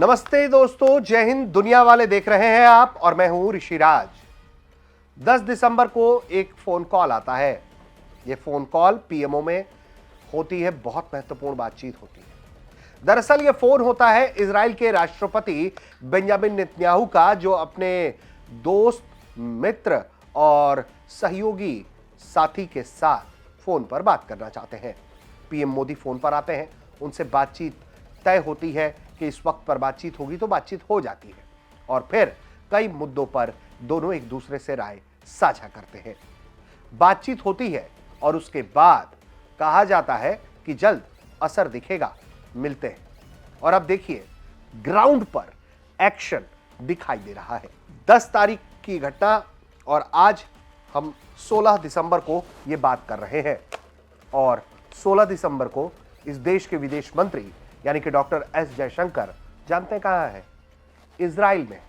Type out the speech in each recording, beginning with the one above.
नमस्ते दोस्तों, जय हिंद। दुनिया वाले देख रहे हैं आप और मैं हूं ऋषिराज। 10 दिसंबर को एक फोन कॉल आता है। यह फोन कॉल पीएमओ में होती है, बहुत महत्वपूर्ण बातचीत होती है। दरअसल यह फोन होता है इजराइल के राष्ट्रपति बेंजामिन नेतन्याहू का, जो अपने दोस्त, मित्र और सहयोगी साथी के साथ फोन पर बात करना चाहते हैं। पीएम मोदी फोन पर आते हैं, उनसे बातचीत तय होती है कि इस वक्त पर बातचीत होगी, तो बातचीत हो जाती है और फिर कई मुद्दों पर दोनों एक दूसरे से राय साझा करते हैं। बातचीत होती है और उसके बाद कहा जाता है कि जल्द असर दिखेगा, मिलते हैं। और अब देखिए, ग्राउंड पर एक्शन दिखाई दे रहा है। 10 तारीख की घटना और आज हम 16 दिसंबर को यह बात कर रहे हैं और 16 दिसंबर को इस देश के विदेश मंत्री यानी कि डॉक्टर एस जयशंकर जानते हैं कहां है? इजराइल में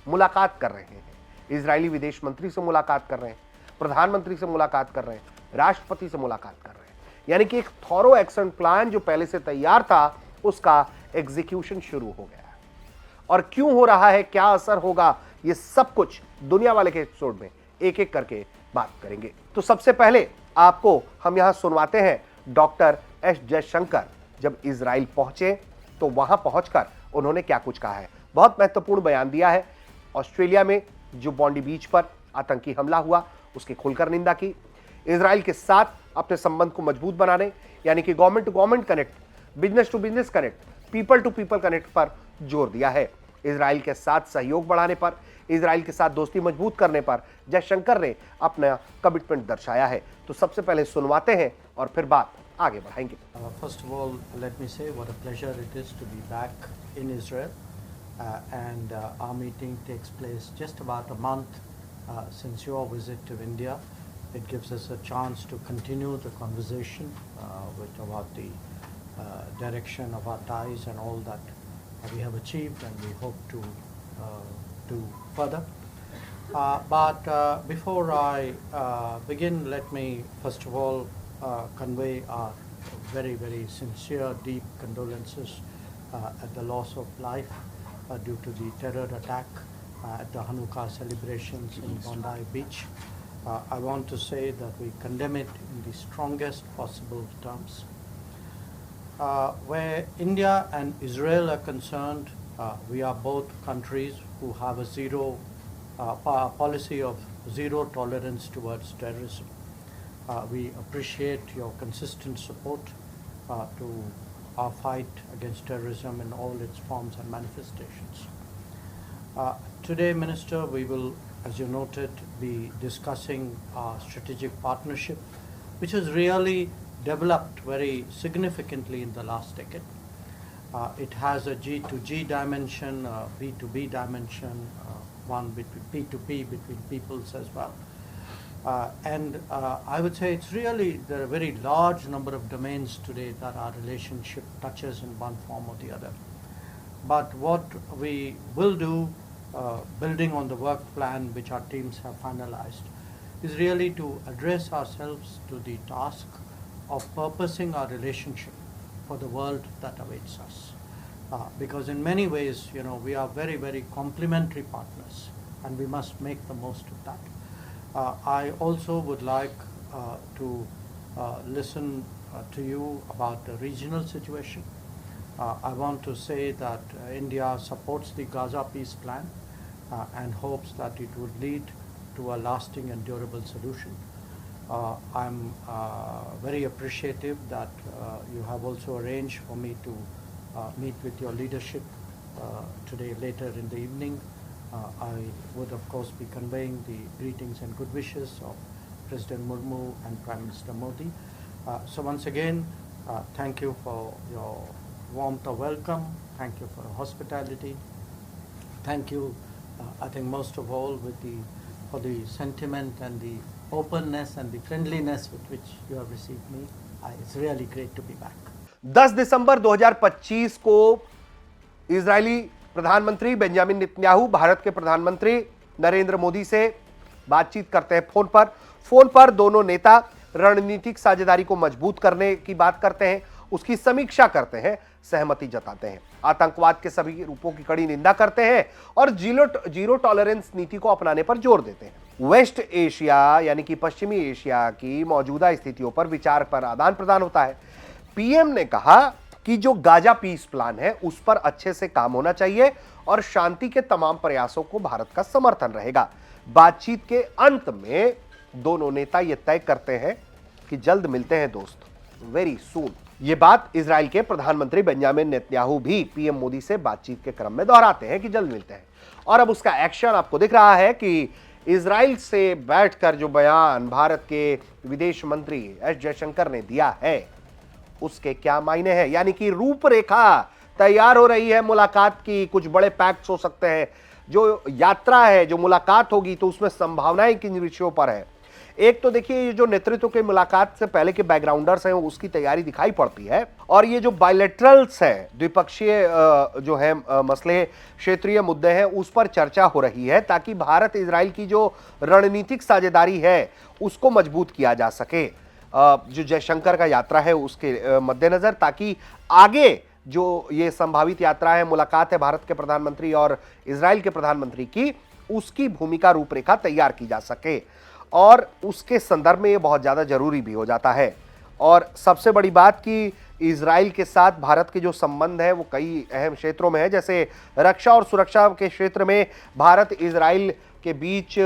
मुलाकात कर रहे हैं। इजरायली विदेश मंत्री से मुलाकात कर रहे हैं, प्रधानमंत्री से मुलाकात कर रहे हैं, राष्ट्रपति से मुलाकात कर रहे हैं। यानी कि एक थॉरो एक्शन प्लान जो पहले से तैयार था, उसका एग्जीक्यूशन शुरू हो गया है। और क्यों हो रहा है, क्या असर होगा, ये सब कुछ दुनिया वाले के एपिसोड में एक एक करके बात करेंगे। तो सबसे पहले आपको हम यहां सुनवाते हैं डॉक्टर एस जयशंकर जब इजराइल पहुंचे तो वहां पहुंचकर उन्होंने क्या कुछ कहा है। बहुत महत्वपूर्ण बयान दिया है। ऑस्ट्रेलिया में जो बॉन्डी बीच पर आतंकी हमला हुआ, उसकी खुलकर निंदा की। इजराइल के साथ अपने संबंध को मजबूत बनाने यानी कि government to government connect, business to business connect, people to people connect पर जोर दिया है। इजराइल के साथ सहयोग बढ़ाने पर, इजराइल के साथ दोस्ती मजबूत करने पर जयशंकर ने अपना कमिटमेंट दर्शाया है। तो सबसे पहले सुनवाते हैं और फिर बात आगे बढ़ाएंगे। First of all, let me say what a pleasure it is to be back in Israel, and our meeting takes place just about a month since your visit to India. It gives us a chance to continue the conversation about the direction of our ties and all that we have achieved, and we hope to do further. But before I begin, let me first of all convey our very, very sincere, deep condolences at the loss of life due to the terror attack at the Hanukkah celebrations in Bondi Beach. I want to say that we condemn it in the strongest possible terms. Where India and Israel are concerned, we are both countries who have a policy of zero tolerance towards terrorism. We appreciate your consistent support to our fight against terrorism in all its forms and manifestations. Today, Minister, we will, as you noted, be discussing our strategic partnership, which has really developed very significantly in the last decade. It has a G2G dimension, a B2B dimension, one between P2P between peoples as well. And I would say it's really, there are a very large number of domains today that our relationship touches in one form or the other. But what we will do, building on the work plan which our teams have finalized, is really to address ourselves to the task of purposing our relationship for the world that awaits us. Because in many ways, we are very, very complementary partners, and we must make the most of that. I also would like to listen to you about the regional situation. I want to say that India supports the Gaza peace plan and hopes that it would lead to a lasting and durable solution. I'm very appreciative that you have also arranged for me to meet with your leadership today later in the evening. I would of course be conveying the greetings and good wishes of President Murmu and Prime Minister Modi. So once again, thank you for your warmth of welcome. Thank you for your hospitality. Thank you, I think most of all, for the sentiment and the openness and the friendliness with which you have received me. It's really great to be back. 10 दिसंबर 2025 को Israeli प्रधानमंत्री Benjamin Netanyahu Bharat के प्रधानमंत्री नरेंद्र मोदी से बातचीत करते हैं phone पर। दोनों नेता रणनीतिक साझेदारी को मजबूत करने की बात करते हैं उसकी समीक्षा करते हैं, सहमति जताते हैं, आतंकवाद के सभी रूपों की कड़ी निंदा करते हैं और जीरो टॉलरेंस नीति को अपनाने पर जोर देते हैं। वेस्ट एशिया यानी कि पश्चिमी एशिया की मौजूदा स्थितियों पर विचार पर आदान प्रदान होता है। पीएम ने कहा कि जो गाजा पीस प्लान है उस पर अच्छे से काम होना चाहिए और शांति के तमाम प्रयासों को भारत का समर्थन रहेगा। बातचीत के अंत में दोनों नेता यह तय करते हैं कि जल्द मिलते हैं दोस्त, वेरी सून। यह बात इजराइल के प्रधानमंत्री बेंजामिन नेतन्याहू भी पीएम मोदी से बातचीत के क्रम में दोहराते हैं कि जल्द मिलते हैं। और अब उसका एक्शन आपको दिख रहा है कि इजराइल से बैठकर जो बयान भारत के विदेश मंत्री एस जयशंकर ने दिया है उसके क्या मायने हैं, यानी कि रूपरेखा तैयार हो रही है मुलाकात की। कुछ बड़े पैक्ट्स हो सकते हैं, जो यात्रा है, जो मुलाकात होगी तो उसमें संभावनाएं किन विषयों पर है। एक तो देखिए ये जो नेतृत्व के मुलाकात से पहले के बैकग्राउंडर्स हैं उसकी तैयारी दिखाई पड़ती है, और ये जो बायलैटरल्स है, द्विपक्षीय जो है मसले, क्षेत्रीय मुद्दे हैं, उस पर चर्चा हो रही है ताकि भारत इजराइल की जो रणनीतिक साझेदारी है उसको मजबूत किया जा सके। जो जयशंकर का यात्रा है उसके मद्देनजर, ताकि आगे जो ये संभावित यात्रा है, मुलाकात है भारत के प्रधानमंत्री और इजराइल के प्रधानमंत्री की, उसकी भूमिका रूपरेखा तैयार की जा सके, और उसके संदर्भ में ये बहुत ज्यादा जरूरी भी हो जाता है। और सबसे बड़ी बात कि इजराइल के साथ भारत के जो संबंध है वो कई अहम क्षेत्रों में है, जैसे रक्षा और सुरक्षा के क्षेत्र में भारत इजराइल के बीच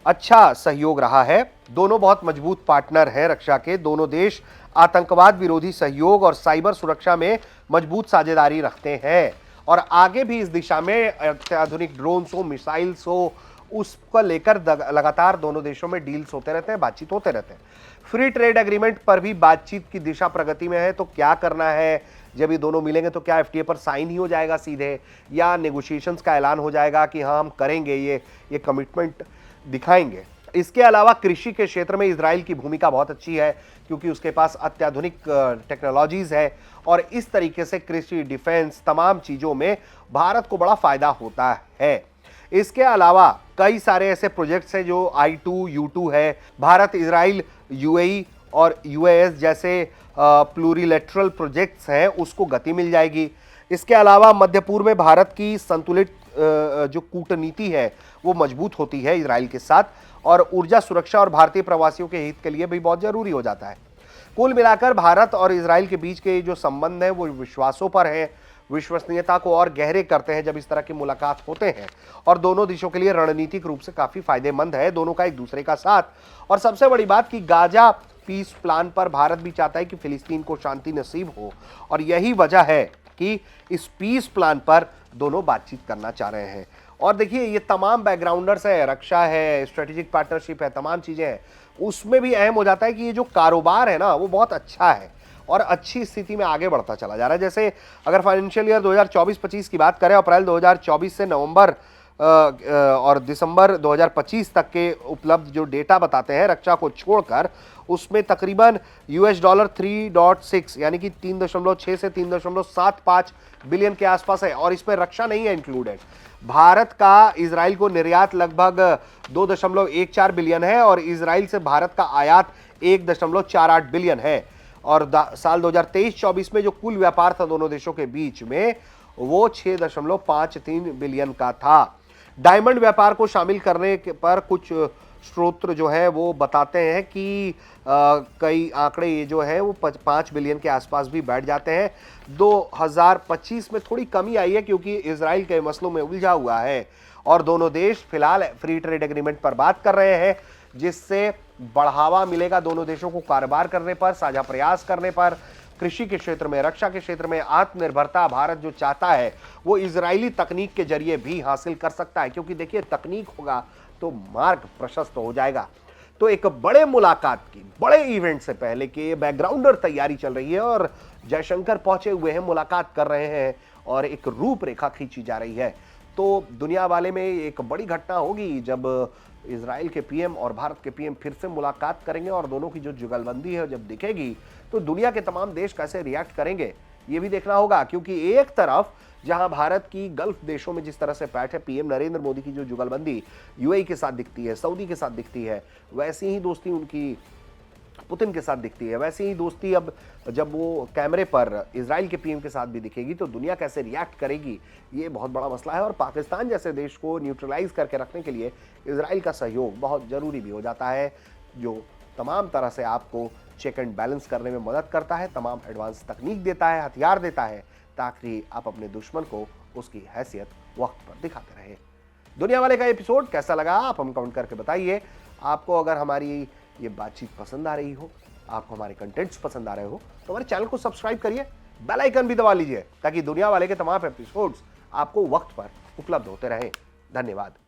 अच्छा सहयोग रहा है। दोनों बहुत मजबूत पार्टनर हैं रक्षा के। दोनों देश आतंकवाद विरोधी सहयोग और साइबर सुरक्षा में मजबूत साझेदारी रखते हैं, और आगे भी इस दिशा में अत्याधुनिक ड्रोन्स हो, मिसाइल्स हो, उसको लेकर लगातार दोनों देशों में डील्स होते रहते हैं, बातचीत होते रहते हैं। फ्री ट्रेड एग्रीमेंट पर भी बातचीत की दिशा प्रगति में है। तो क्या करना है, जब ये दोनों मिलेंगे तो क्या एफटीए पर साइन ही हो जाएगा सीधे, या नेगोशिएशंस का ऐलान हो जाएगा कि हाँ हम करेंगे, ये कमिटमेंट दिखाएंगे। इसके अलावा कृषि के क्षेत्र में इजराइल की भूमिका बहुत अच्छी है क्योंकि उसके पास अत्याधुनिक टेक्नोलॉजीज है, और इस तरीके से कृषि, डिफेंस, तमाम चीजों में भारत को बड़ा फायदा होता है। इसके अलावा कई सारे ऐसे प्रोजेक्ट्स हैं जो I2, U2 है, भारत, इजराइल, यूएई और यूएस जैसे प्लूरिलेटरल प्रोजेक्ट्स हैं, उसको गति मिल जाएगी। इसके अलावा मध्य पूर्व में भारत की संतुलित जो कूटनीति है वो मजबूत होती है इजराइल के साथ, और ऊर्जा सुरक्षा और भारतीय प्रवासियों के हित के लिए भी बहुत जरूरी हो जाता है। कुल मिलाकर भारत और इजराइल के बीच के जो संबंध है वो विश्वासों पर है, विश्वसनीयता को और गहरे करते हैं जब इस तरह की मुलाकात होते हैं, और दोनों देशों के लिए रणनीतिक रूप से काफी फायदेमंद है दोनों का एक दूसरे का साथ। और सबसे बड़ी बात कि गाजा पीस प्लान पर भारत भी चाहता है कि फिलिस्तीन को शांति नसीब हो, और यही वजह है कि इस पीस प्लान पर दोनों बातचीत करना चाह रहे हैं। और देखिए ये तमाम बैकग्राउंडर्स है, रक्षा है, स्ट्रेटेजिक पार्टनरशिप है, तमाम चीजें हैं, उसमें भी अहम हो जाता है कि ये जो कारोबार है ना वो बहुत अच्छा है और अच्छी स्थिति में आगे बढ़ता चला जा रहा है। जैसे अगर फाइनेंशियल ईयर 2024-25 की बात करें, अप्रैल 2024 से नवंबर और दिसंबर 2025 तक के उपलब्ध जो डेटा बताते हैं रक्षा को छोड़कर, उसमें तकरीबन $3.6 यानी कि 3.6 से 3.75 बिलियन के आसपास है, और इसमें रक्षा नहीं है इंक्लूडेड। भारत का इजराइल को निर्यात लगभग 2.14 बिलियन है, और इजराइल से भारत का आयात 1.48 बिलियन है। और साल 2023-24 में जो कुल व्यापार था दोनों देशों के बीच में वो 6.53 बिलियन का था। डायमंड व्यापार को शामिल करने पर कुछ स्रोत जो है वो बताते हैं कि कई आंकड़े ये जो है वो 5 बिलियन के आसपास भी बैठ जाते हैं। 2025 में थोड़ी कमी आई है क्योंकि इजराइल कई मसलों में उलझा हुआ है, और दोनों देश फिलहाल फ्री ट्रेड एग्रीमेंट पर बात कर रहे हैं, जिससे बढ़ावा मिलेगा दोनों देशों को कारोबार करने पर, साझा प्रयास करने पर। कृषि के क्षेत्र में, रक्षा के क्षेत्र में आत्मनिर्भरता भारत जो चाहता है वो इजरायली तकनीक के जरिए भी हासिल कर सकता है, क्योंकि देखिए तकनीक होगा तो मार्ग प्रशस्त हो जाएगा। तो एक बड़े मुलाकात की, बड़े इवेंट से पहले की बैकग्राउंडर तैयारी चल रही है, और जयशंकर पहुंचे हुए हैं, मुलाकात कर रहे हैं, और एक रूपरेखा खींची जा रही है। तो दुनिया वाले में एक बड़ी घटना होगी जब इजराइल के पीएम और भारत के पीएम फिर से मुलाकात करेंगे, और दोनों की जो जुगलबंदी है जब दिखेगी तो दुनिया के तमाम देश कैसे रिएक्ट करेंगे ये भी देखना होगा। क्योंकि एक तरफ जहां भारत की गल्फ देशों में जिस तरह से पैठ है, पीएम नरेंद्र मोदी की जो जुगलबंदी यूएई के साथ दिखती है, सऊदी के साथ दिखती है, वैसी ही दोस्ती उनकी पुतिन के साथ दिखती है, वैसे ही दोस्ती अब जब वो कैमरे पर इजराइल के पीएम के साथ भी दिखेगी तो दुनिया कैसे रिएक्ट करेगी, ये बहुत बड़ा मसला है। और पाकिस्तान जैसे देश को न्यूट्रलाइज करके रखने के लिए इजराइल का सहयोग बहुत ज़रूरी भी हो जाता है, जो तमाम तरह से आपको चेक एंड बैलेंस करने में मदद करता है, तमाम एडवांस तकनीक देता है, हथियार देता है, ताकि आप अपने दुश्मन को उसकी हैसियत वक्त पर दिखाते रहें। दुनिया वाले का एपिसोड कैसा लगा आप हम कमेंट करके बताइए। आपको अगर हमारी ये बातचीत पसंद आ रही हो, आपको हमारे कंटेंट्स पसंद आ रहे हो, तो हमारे चैनल को सब्सक्राइब करिए, बेल आइकन भी दबा लीजिए, ताकि दुनिया वाले के तमाम एपिसोड्स आपको वक्त पर उपलब्ध होते रहें। धन्यवाद।